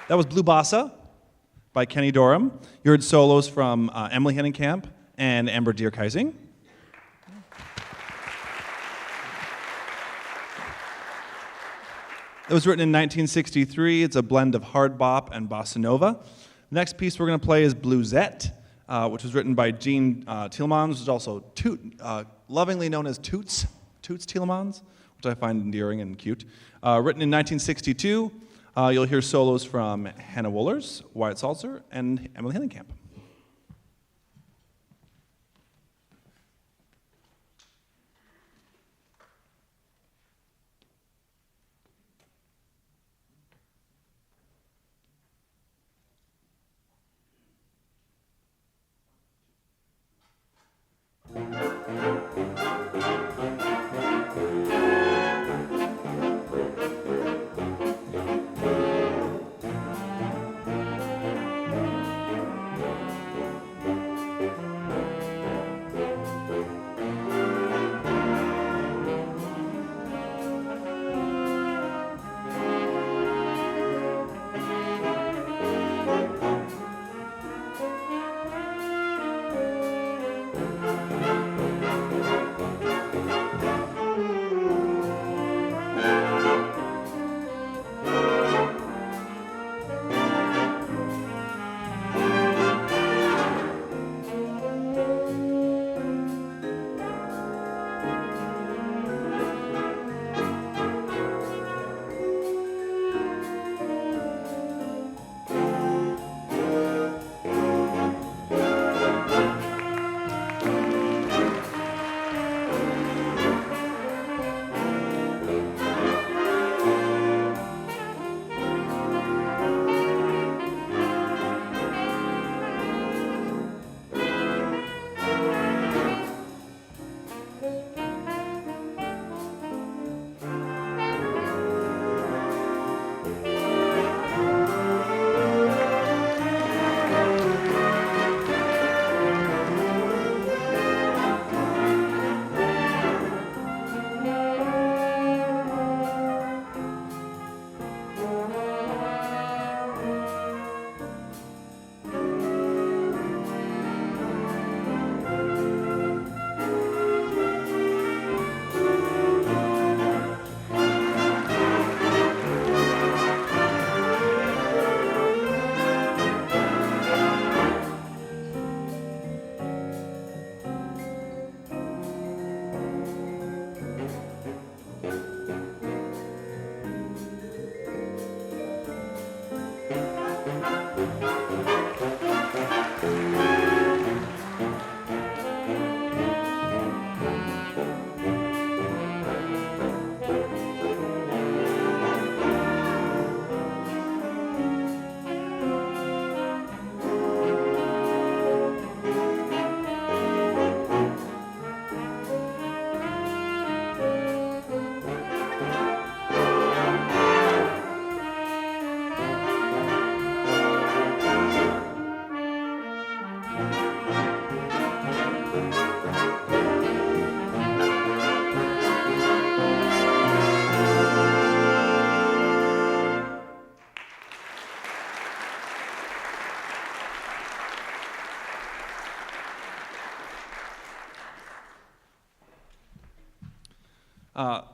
That was Blue Bossa by Kenny Dorham. You heard solos from Emily Hennenkamp and Amber Dierkeising. It was written in 1963. It's a blend of hard bop and bossa nova. The next piece we're going to play is Bluesette, which was written by Gene Thielemans, which is also lovingly known as Toots Thielemans, which I find endearing and cute. Written in 1962, you'll hear solos from Hannah Wohlers, Wyatt Salzer, and Emily Hennenkamp.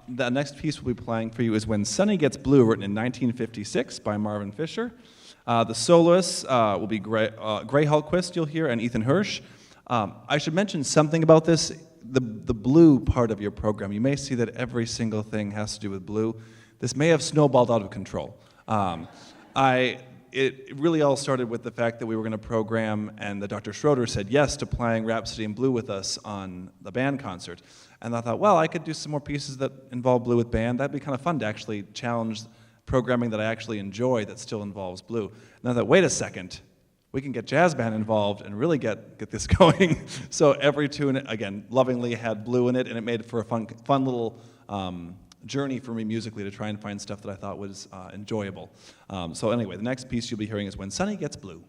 The next piece we'll be playing for you is When Sunny Gets Blue, written in 1956 by Marvin Fisher. The soloists will be Gray Hallquist, you'll hear, and Ethan Hirsch. I should mention something about this. The blue part of your program, you may see that every single thing has to do with blue. This may have snowballed out of control. It really all started with the fact that we were going to program, and that Dr. Schroeder said yes to playing Rhapsody in Blue with us on the band concert. And I thought, well, I could do some more pieces that involve blue with band. That'd be kind of fun to actually challenge programming that I actually enjoy that still involves blue. And I thought, wait a second, we can get jazz band involved and really get this going. So every tune, again, lovingly had blue in it, and it made it for a fun little journey for me musically to try and find stuff that I thought was enjoyable. So anyway, the next piece you'll be hearing is When Sunny Gets Blue.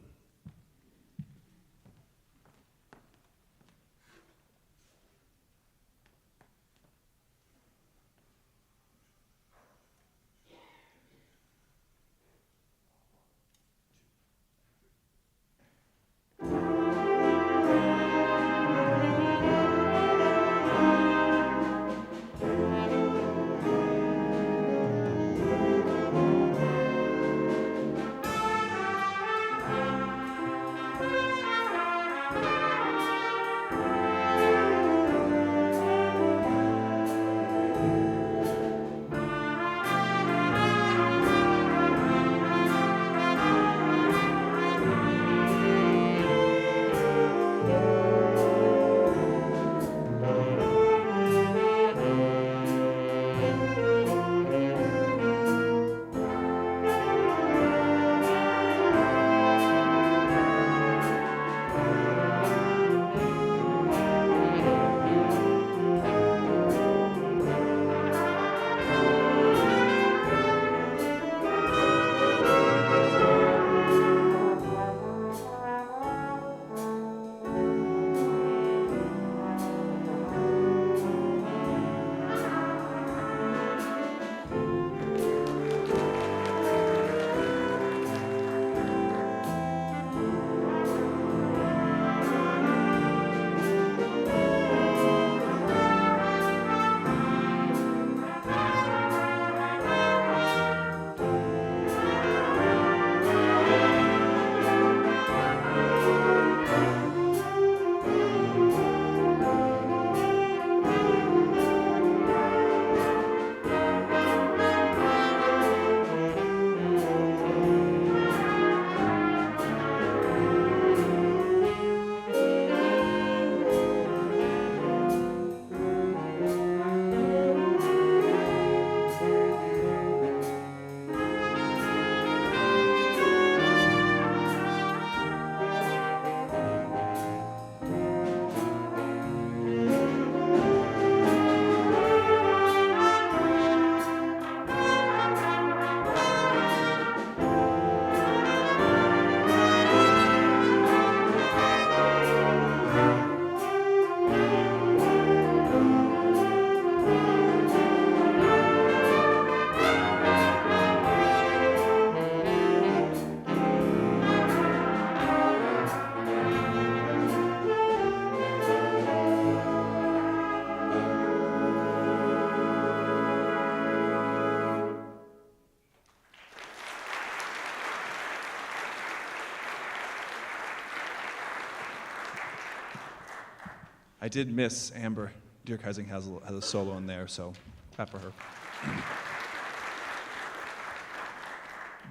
I did miss Amber Dierkeising has a solo in there, so clap for her.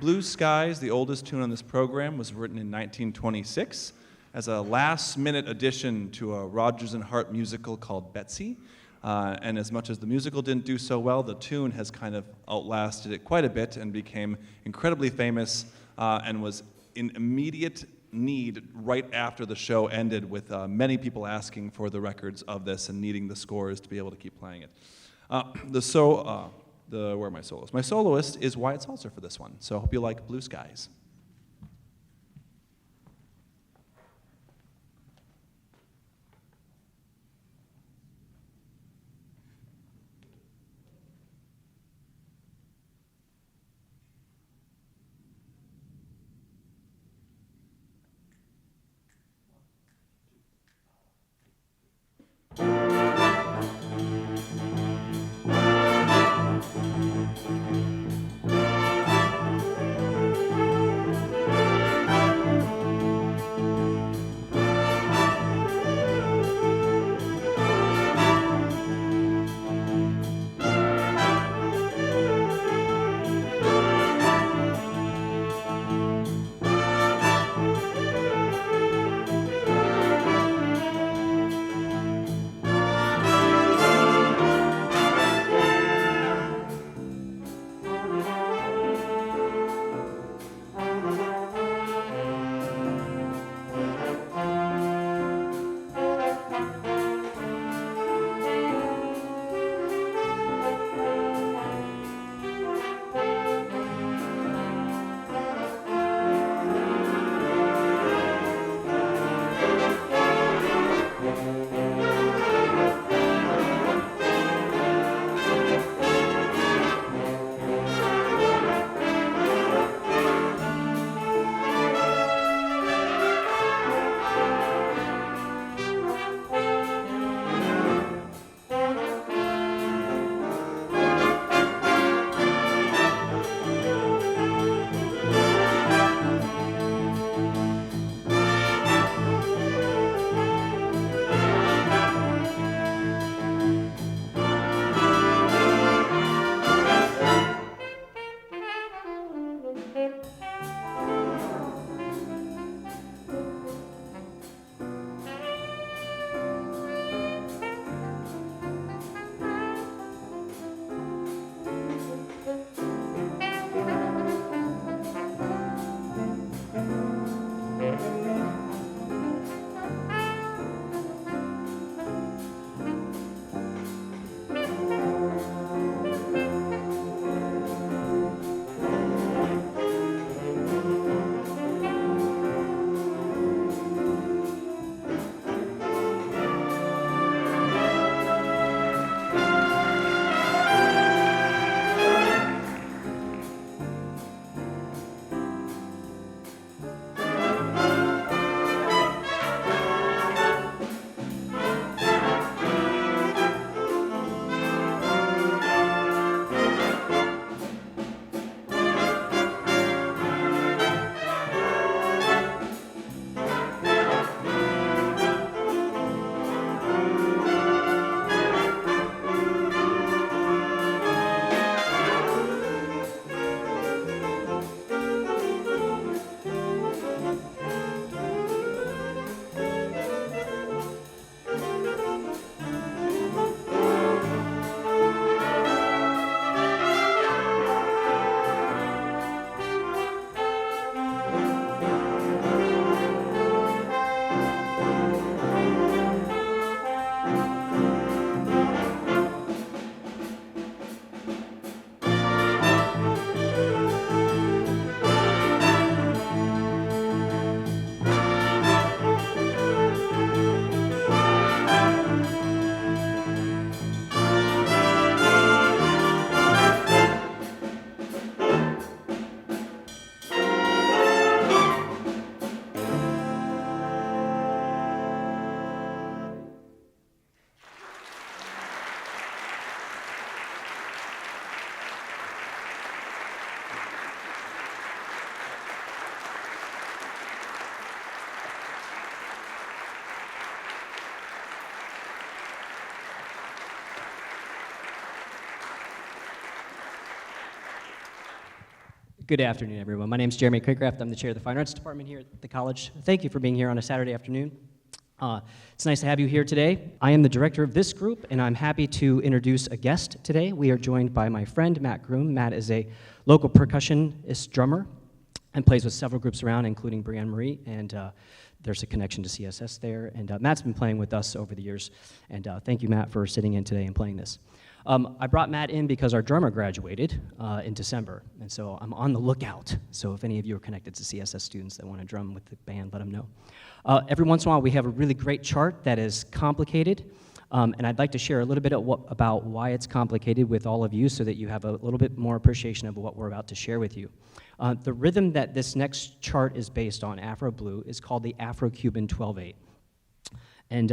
Blue Skies, the oldest tune on this program, was written in 1926 as a last-minute addition to a Rodgers and Hart musical called Betsy. And as much as the musical didn't do so well, the tune has kind of outlasted it quite a bit and became incredibly famous and was in immediate need right after the show ended, with many people asking for the records of this and needing the scores to be able to keep playing it. Where are my soloists? My soloist is Wyatt Salzer for this one, so I hope you like Blue Skies. Good afternoon, everyone. My name is Jeremy Craycraft. I'm the chair of the Fine Arts Department here at the college. Thank you for being here on a Saturday afternoon. It's nice to have you here today. I am the director of this group, and I'm happy to introduce a guest today. We are joined by my friend, Matt Groom. Matt is a local percussionist drummer and plays with several groups around, including Brianne Marie, and there's a connection to CSS there. And Matt's been playing with us over the years, and thank you, Matt, for sitting in today and playing this. I brought Matt in because our drummer graduated in December, and so I'm on the lookout. So if any of you are connected to CSS students that want to drum with the band, let them know. Every once in a while, we have a really great chart that is complicated, and I'd like to share a little bit about why it's complicated with all of you so that you have a little bit more appreciation of what we're about to share with you. The rhythm that this next chart is based on, Afro-Blue, is called the Afro-Cuban 12/8. And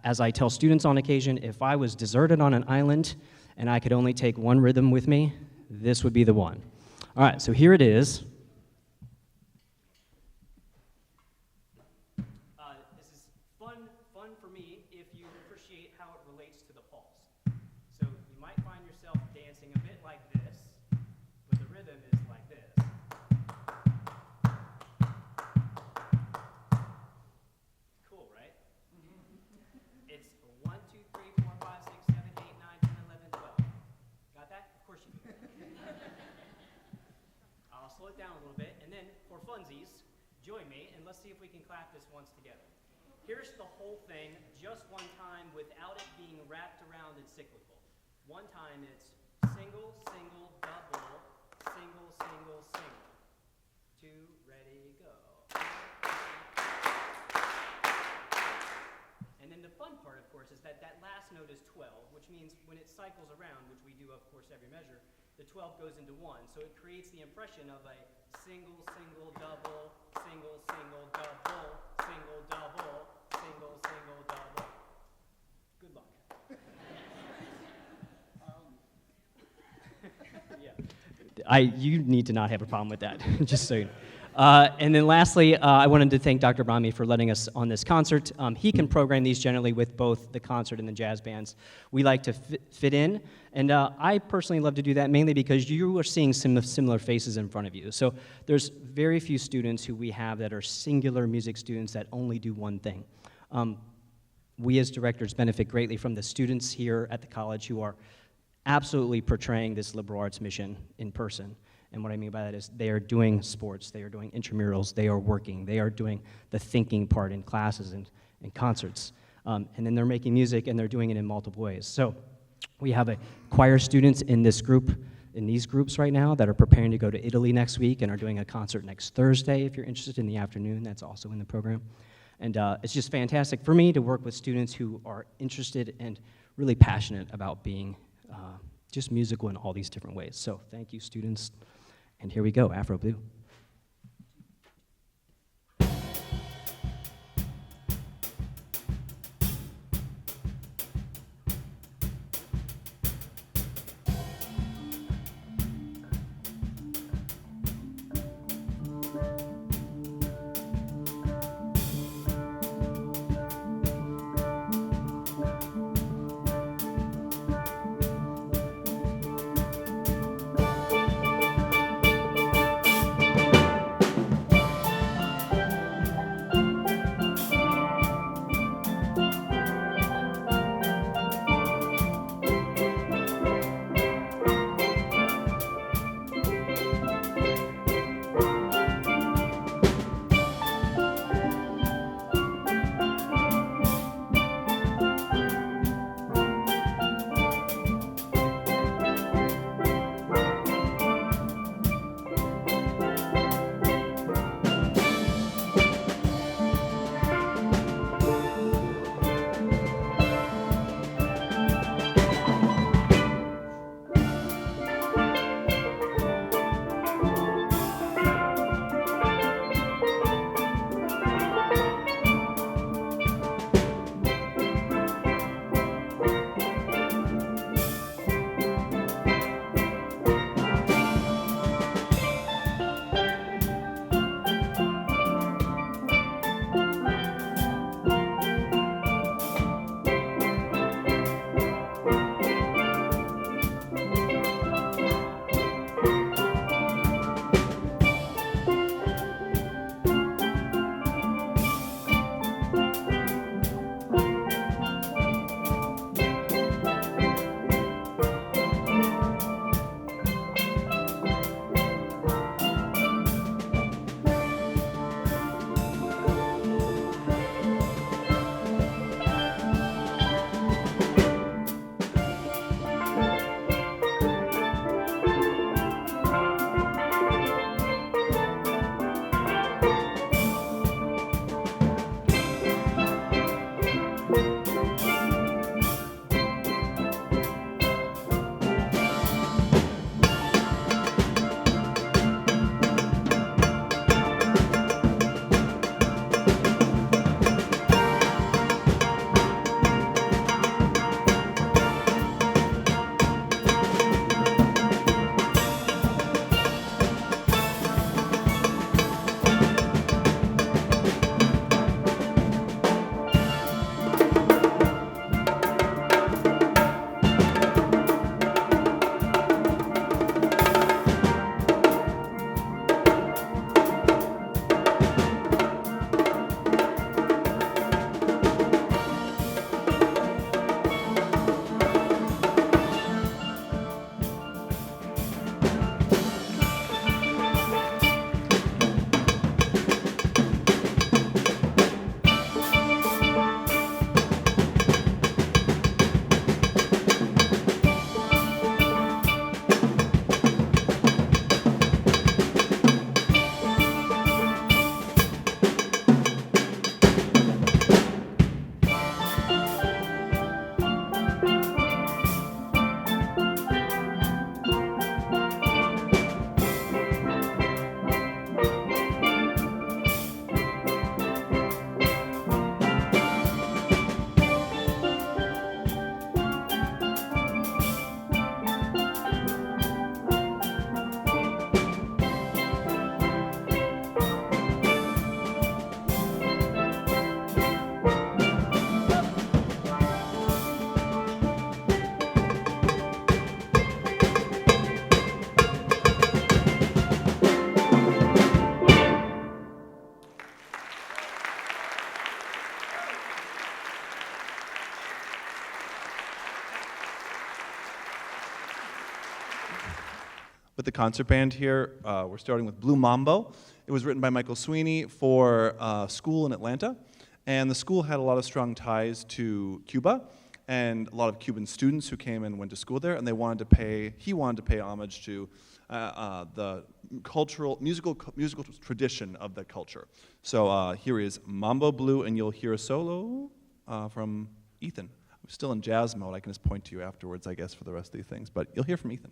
as I tell students on occasion, if I was deserted on an island and I could only take one rhythm with me, this would be the one. All right, so here it is. This is fun for me if you appreciate how it relates to the pulse. So you might find yourself dancing a bit like this, but the rhythm is like this. Cool, right? It's 1, 2, 3, 4, 5, 6, 7, 8, 9, 10, 11, 12. Got that? Of course you do. I'll slow it down a little bit, and then for funsies, join me, and let's see if we can clap this once together. Here's the whole thing, just one time without it being wrapped around and cyclical. One time it's single, single, double, single, single, single. 2, ready, go. And then the fun part, of course, is that that last note is 12, which means when it cycles around, which we do, of course, every measure, the 12 goes into 1. So it creates the impression of a single, single, double, single, single, double, single, double, single, single, double. Good luck. Yeah. You need to not have a problem with that, just so you know. And then lastly, I wanted to thank Dr. Bromme for letting us on this concert. He can program these generally with both the concert and the jazz bands. We like to fit in, and I personally love to do that mainly because you are seeing some similar faces in front of you. So there's very few students who we have that are singular music students that only do one thing. We as directors benefit greatly from the students here at the college who are absolutely portraying this liberal arts mission in person. And what I mean by that is they are doing sports, they are doing intramurals, they are working, they are doing the thinking part in classes and concerts. And then they're making music and they're doing it in multiple ways. So we have choir students in this group, in these groups right now that are preparing to go to Italy next week and are doing a concert next Thursday. If you're interested in the afternoon, that's also in the program. And it's just fantastic for me to work with students who are interested and really passionate about being just musical in all these different ways. So thank you, students. And here we go, Afro-Blue. with the concert band here. We're starting with Blue Mambo. It was written by Michael Sweeney for a school in Atlanta, and the school had a lot of strong ties to Cuba, and a lot of Cuban students who came and went to school there, and he wanted to pay homage to the musical tradition of the culture. So here is Mambo Blue, and you'll hear a solo from Ethan. I'm still in jazz mode. I can just point to you afterwards, I guess, for the rest of these things, but you'll hear from Ethan.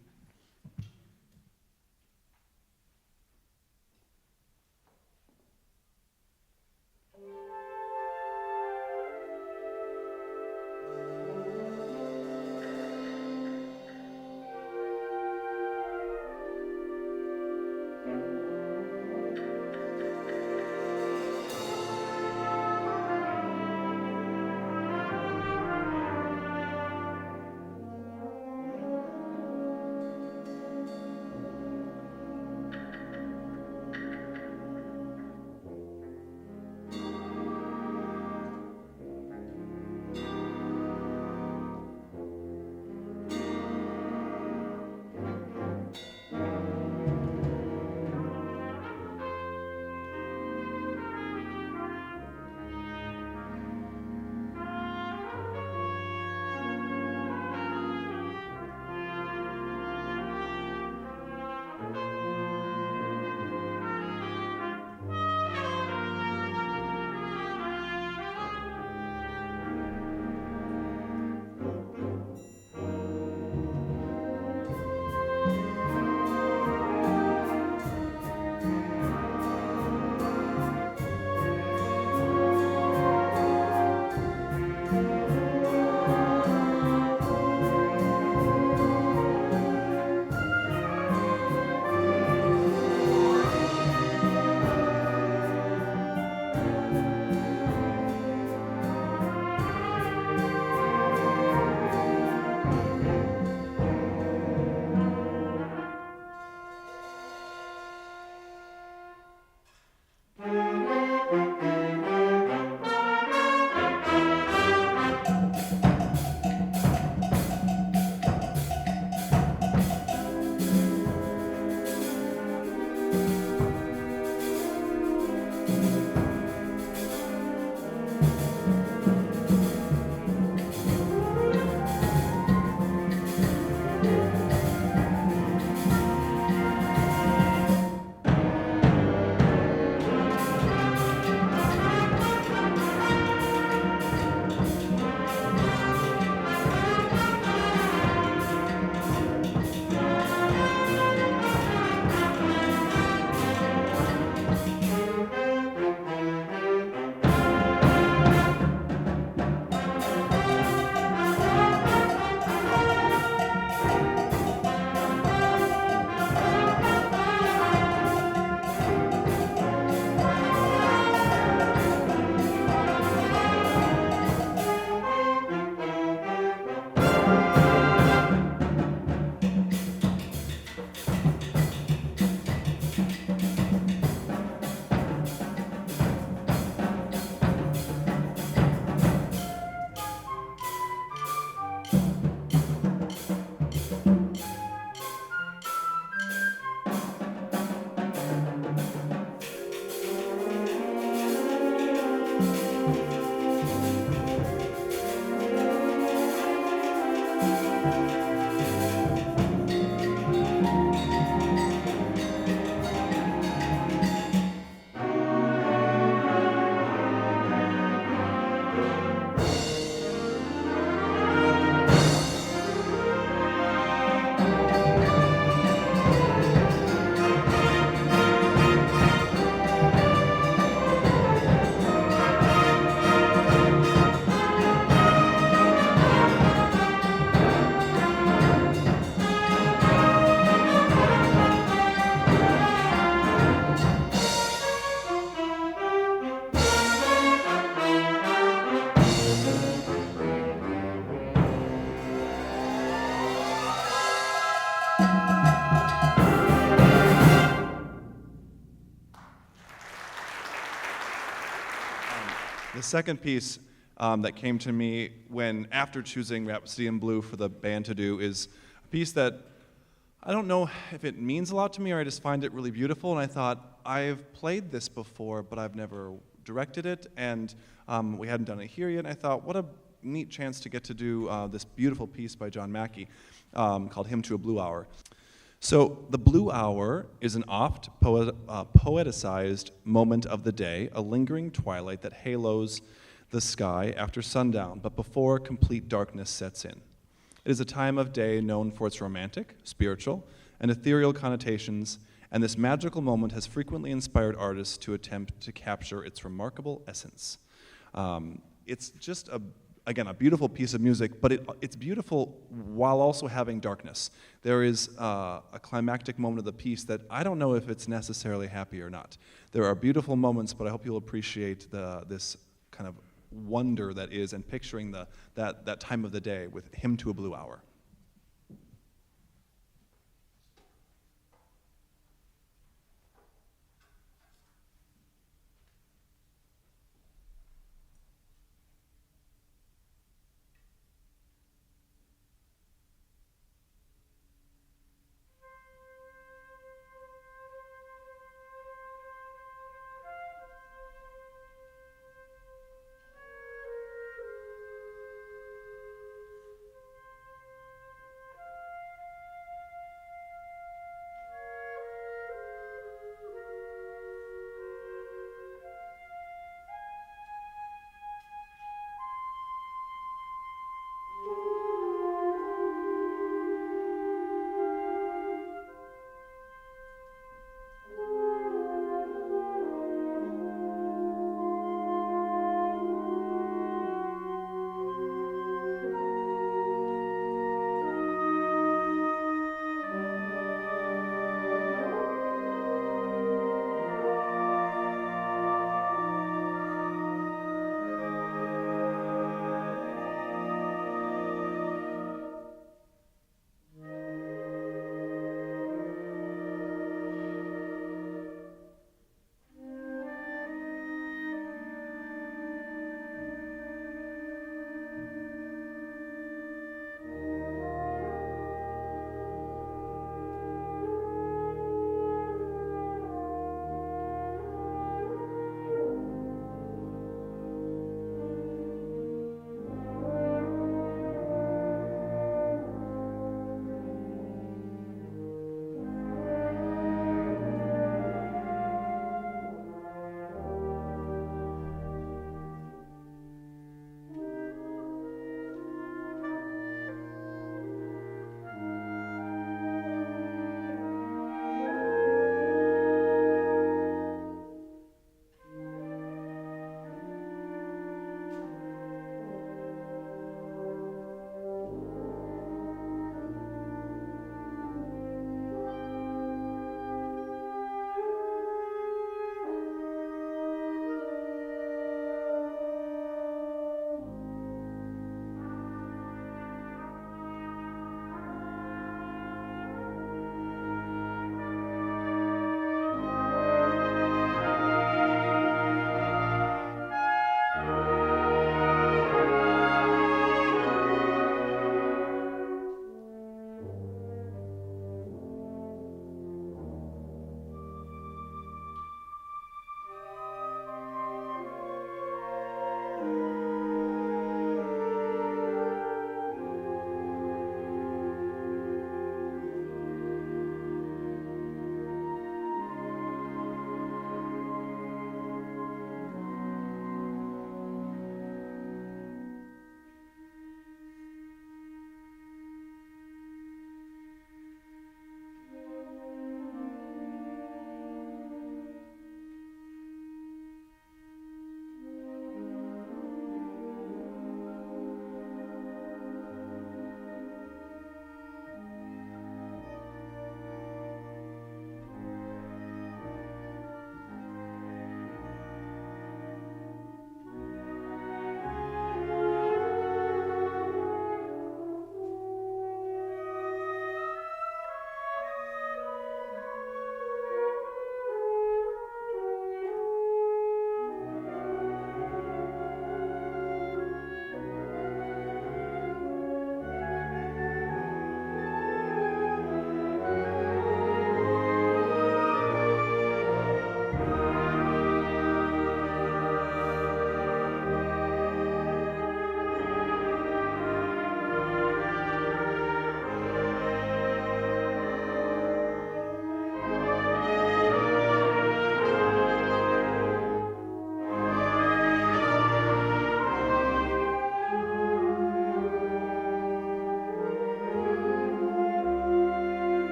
The second piece that came to me after choosing Rhapsody in Blue for the band to do is a piece that I don't know if it means a lot to me or I just find it really beautiful, and I thought, I've played this before, but I've never directed it, and we hadn't done it here yet, and I thought, what a neat chance to get to do this beautiful piece by John Mackey called Hymn to a Blue Hour. So the Blue Hour is an oft poeticized moment of the day, a lingering twilight that halos the sky after sundown, but before complete darkness sets in. It is a time of day known for its romantic, spiritual, and ethereal connotations, and this magical moment has frequently inspired artists to attempt to capture its remarkable essence. It's just, again, a beautiful piece of music, but it's beautiful while also having darkness. There is a climactic moment of the piece that I don't know if it's necessarily happy or not. There are beautiful moments, but I hope you'll appreciate this kind of wonder that is, and picturing that time of the day with Hymn to a Blue Hour.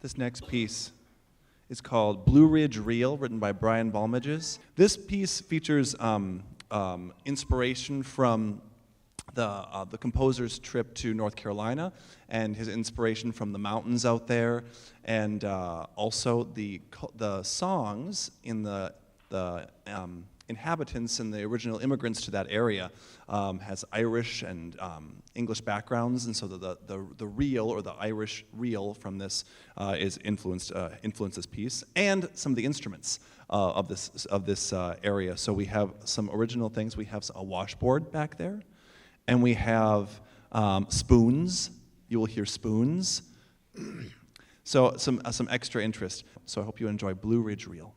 This next piece is called Blue Ridge Reel, written by Brian Balmages. This piece features inspiration from the composer's trip to North Carolina and his inspiration from the mountains out there, and also the songs in the inhabitants and the original immigrants to that area has Irish and English backgrounds, and so the reel, or the Irish reel from this is influenced this piece, and some of the instruments of this area. So we have some original things. We have a washboard back there, and we have spoons. You will hear spoons. So some extra interest. So I hope you enjoy Blue Ridge Reel.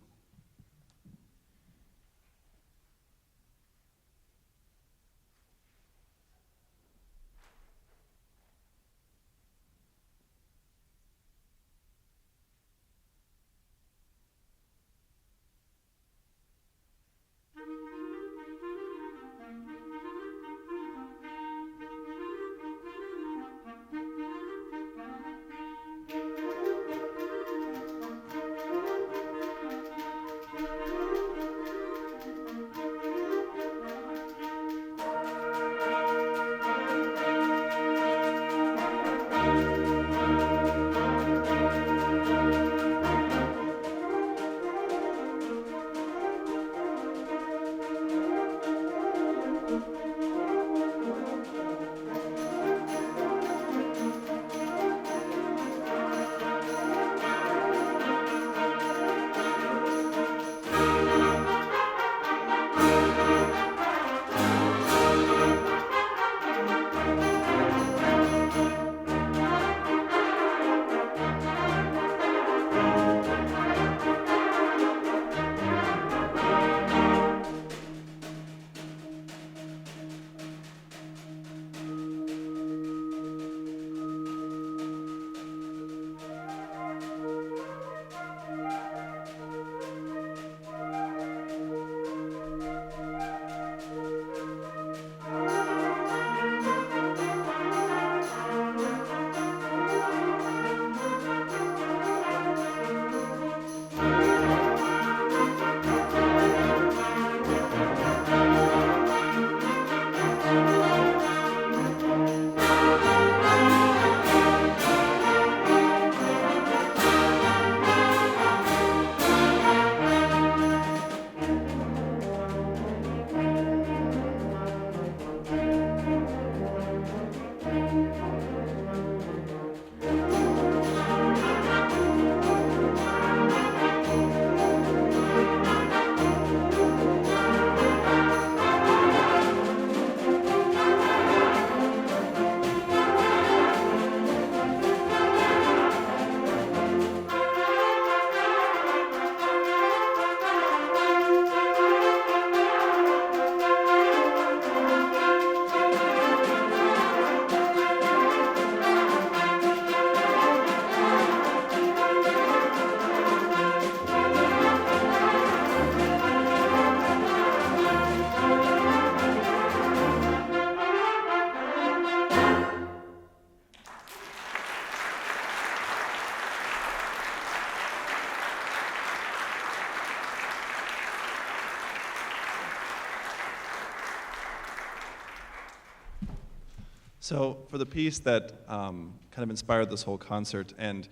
So for the piece that kind of inspired this whole concert, and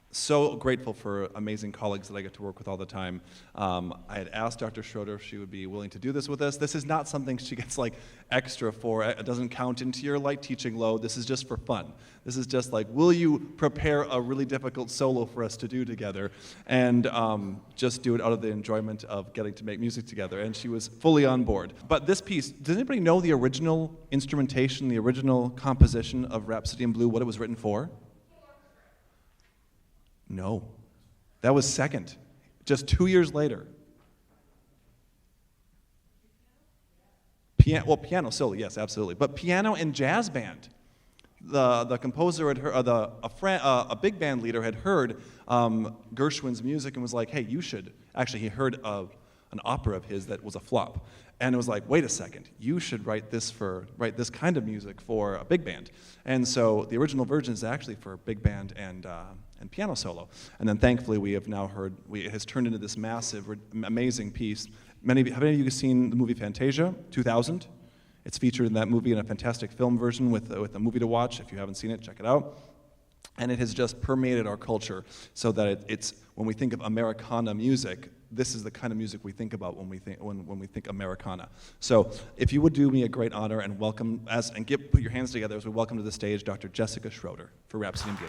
so grateful for amazing colleagues that I get to work with all the time. I had asked Dr. Schroeder if she would be willing to do this with us. This is not something she gets like extra for. It doesn't count into your light teaching load. This is just for fun. This is just like, will you prepare a really difficult solo for us to do together, and just do it out of the enjoyment of getting to make music together. And she was fully on board. But this piece, does anybody know the original instrumentation, the original composition of Rhapsody in Blue, what it was written for? No. That was second, just 2 years later. Piano solo, yes, absolutely. But piano and jazz band. The composer had heard, a big band leader had heard Gershwin's music and was like, hey, you should. Actually, he heard an opera of his that was a flop. And it was like, wait a second, you should write this kind of music for a big band. And so the original version is actually for big band and and piano solo. And then thankfully we have now heard, it has turned into this massive, amazing piece. Have any of you seen the movie Fantasia, 2000? It's featured in that movie in a fantastic film version with a movie to watch. If you haven't seen it, check it out. And it has just permeated our culture so that it's when we think of Americana music, this is the kind of music we think about when we think Americana. So if you would do me a great honor and welcome put your hands together as we welcome to the stage Dr. Jessica Schroeder for Rhapsody in Blue.